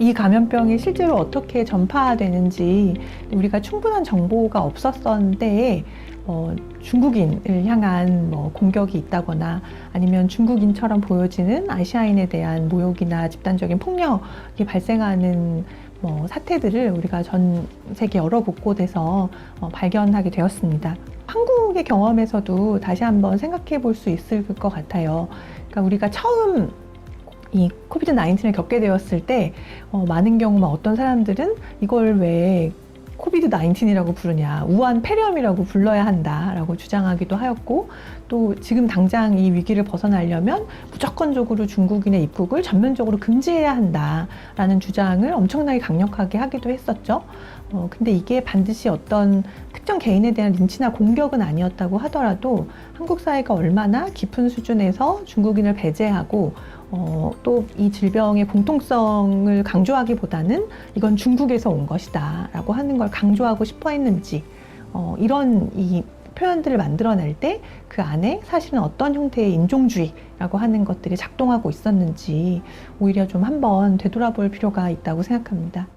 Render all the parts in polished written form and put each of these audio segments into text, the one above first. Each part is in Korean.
이 감염병이 실제로 어떻게 전파되는지 우리가 충분한 정보가 없었던 때에 중국인을 향한 공격이 있다거나 아니면 중국인처럼 보여지는 아시아인에 대한 모욕이나 집단적인 폭력이 발생하는 사태들을 우리가 전 세계 여러 곳곳에서 발견하게 되었습니다. 한국의 경험에서도 다시 한번 생각해 볼 수 있을 것 같아요. 그러니까 우리가 처음 이 코비드-19을 겪게 되었을 때 많은 경우 어떤 사람들은 이걸 왜 코비드-19이라고 부르냐, 우한 폐렴이라고 불러야 한다라고 주장하기도 하였고, 또 지금 당장 이 위기를 벗어나려면 무조건적으로 중국인의 입국을 전면적으로 금지해야 한다라는 주장을 엄청나게 강력하게 하기도 했었죠. 근데 이게 반드시 어떤 특정 개인에 대한 린치나 공격은 아니었다고 하더라도 한국 사회가 얼마나 깊은 수준에서 중국인을 배제하고 또 이 질병의 공통성을 강조하기보다는 이건 중국에서 온 것이다 라고 하는 걸 강조하고 싶어 했는지, 이런 이 표현들을 만들어낼 때 그 안에 사실은 어떤 형태의 인종주의라고 하는 것들이 작동하고 있었는지 오히려 좀 한번 되돌아볼 필요가 있다고 생각합니다.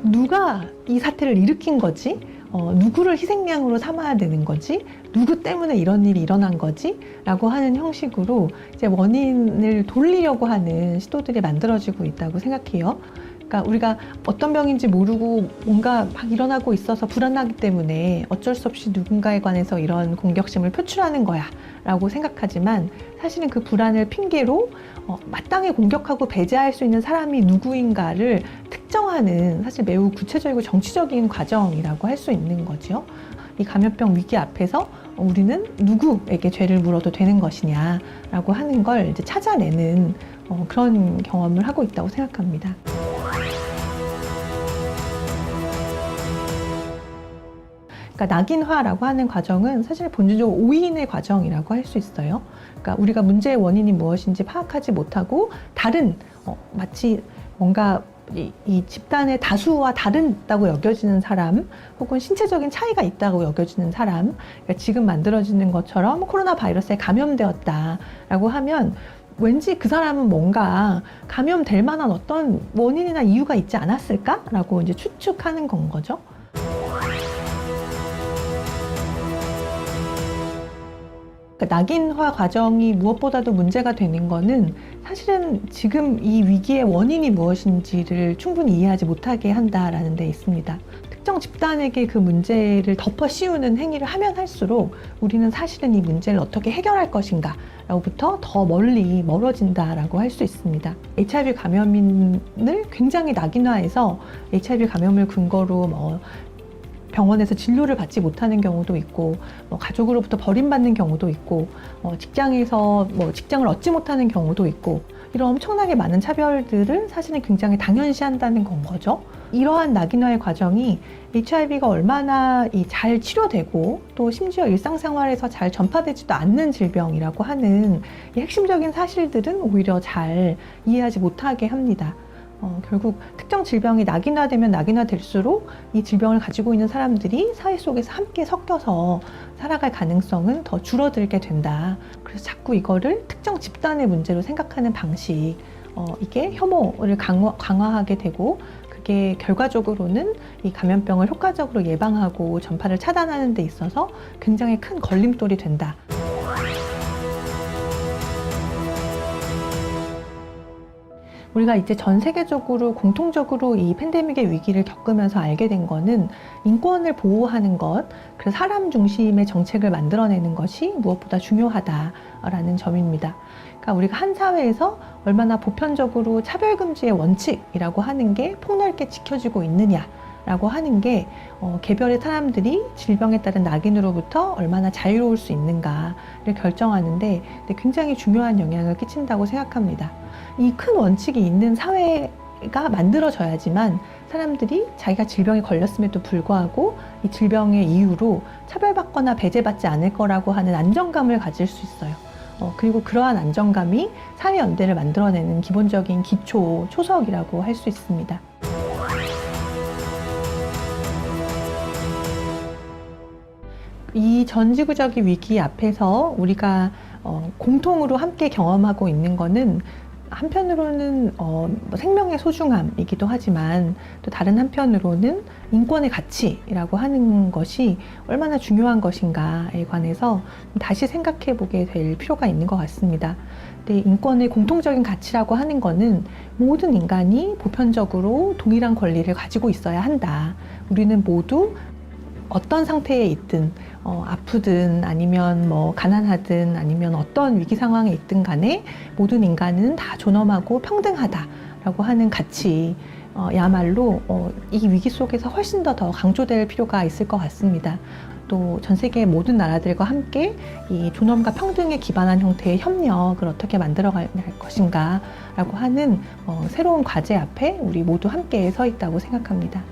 누가 이 사태를 일으킨 거지? 누구를 희생양으로 삼아야 되는 거지? 누구 때문에 이런 일이 일어난 거지? 라고 하는 형식으로 이제 원인을 돌리려고 하는 시도들이 만들어지고 있다고 생각해요. 그러니까 우리가 어떤 병인지 모르고 뭔가 막 일어나고 있어서 불안하기 때문에 어쩔 수 없이 누군가에 관해서 이런 공격심을 표출하는 거야 라고 생각하지만, 사실은 그 불안을 핑계로 마땅히 공격하고 배제할 수 있는 사람이 누구인가를 특정하는 사실 매우 구체적이고 정치적인 과정이라고 할 수 있는 거죠. 이 감염병 위기 앞에서 우리는 누구에게 죄를 물어도 되는 것이냐라고 하는 걸 이제 찾아내는 그런 경험을 하고 있다고 생각합니다. 그러니까 낙인화라고 하는 과정은 사실 본질적으로 오인의 과정이라고 할 수 있어요. 그러니까 우리가 문제의 원인이 무엇인지 파악하지 못하고 다른 마치 뭔가 이 집단의 다수와 다르다고 여겨지는 사람, 혹은 신체적인 차이가 있다고 여겨지는 사람, 그러니까 지금 만들어지는 것처럼 코로나 바이러스에 감염되었다라고 하면 왠지 그 사람은 뭔가 감염될 만한 어떤 원인이나 이유가 있지 않았을까라고 이제 추측하는 건 거죠. 그러니까 낙인화 과정이 무엇보다도 문제가 되는 거는 사실은 지금 이 위기의 원인이 무엇인지를 충분히 이해하지 못하게 한다라는 데 있습니다. 특정 집단에게 그 문제를 덮어 씌우는 행위를 하면 할수록 우리는 사실은 이 문제를 어떻게 해결할 것인가 로부터 더 멀어진다라고 할 수 있습니다. HIV 감염인을 굉장히 낙인화해서 HIV 감염을 근거로 병원에서 진료를 받지 못하는 경우도 있고, 가족으로부터 버림받는 경우도 있고, 직장에서 직장을 얻지 못하는 경우도 있고, 이런 엄청나게 많은 차별들을 사실은 굉장히 당연시한다는 건 거죠. 이러한 낙인화의 과정이 HIV가 얼마나 잘 치료되고 또 심지어 일상생활에서 잘 전파되지도 않는 질병이라고 하는 이 핵심적인 사실들은 오히려 잘 이해하지 못하게 합니다. 결국 특정 질병이 낙인화되면 낙인화될수록 이 질병을 가지고 있는 사람들이 사회 속에서 함께 섞여서 살아갈 가능성은 더 줄어들게 된다. 그래서 자꾸 이거를 특정 집단의 문제로 생각하는 방식, 이게 혐오를 강화하게 되고, 그게 결과적으로는 이 감염병을 효과적으로 예방하고 전파를 차단하는 데 있어서 굉장히 큰 걸림돌이 된다. 우리가 이제 전 세계적으로 공통적으로 이 팬데믹의 위기를 겪으면서 알게 된 거는 인권을 보호하는 것, 그래서 사람 중심의 정책을 만들어내는 것이 무엇보다 중요하다라는 점입니다. 그러니까 우리가 한 사회에서 얼마나 보편적으로 차별금지의 원칙이라고 하는 게 폭넓게 지켜지고 있느냐라고 하는 게 개별의 사람들이 질병에 따른 낙인으로부터 얼마나 자유로울 수 있는가를 결정하는데 굉장히 중요한 영향을 끼친다고 생각합니다. 이 큰 원칙이 있는 사회가 만들어져야지만 사람들이 자기가 질병에 걸렸음에도 불구하고 이 질병의 이유로 차별받거나 배제받지 않을 거라고 하는 안정감을 가질 수 있어요. 그리고 그러한 안정감이 사회연대를 만들어내는 기본적인 기초, 초석이라고 할 수 있습니다. 이 전지구적인 위기 앞에서 우리가 공통으로 함께 경험하고 있는 거는 한편으로는 생명의 소중함이기도 하지만 또 다른 한편으로는 인권의 가치라고 하는 것이 얼마나 중요한 것인가에 관해서 다시 생각해 보게 될 필요가 있는 것 같습니다. 근데 인권의 공통적인 가치라고 하는 것은 모든 인간이 보편적으로 동일한 권리를 가지고 있어야 한다. 우리는 모두 어떤 상태에 있든 아프든 아니면 가난하든 아니면 어떤 위기 상황에 있든 간에 모든 인간은 다 존엄하고 평등하다라고 하는 가치 야말로 이 위기 속에서 훨씬 더 강조될 필요가 있을 것 같습니다. 또 전 세계 모든 나라들과 함께 이 존엄과 평등에 기반한 형태의 협력을 어떻게 만들어갈 것인가 라고 하는 새로운 과제 앞에 우리 모두 함께 서 있다고 생각합니다.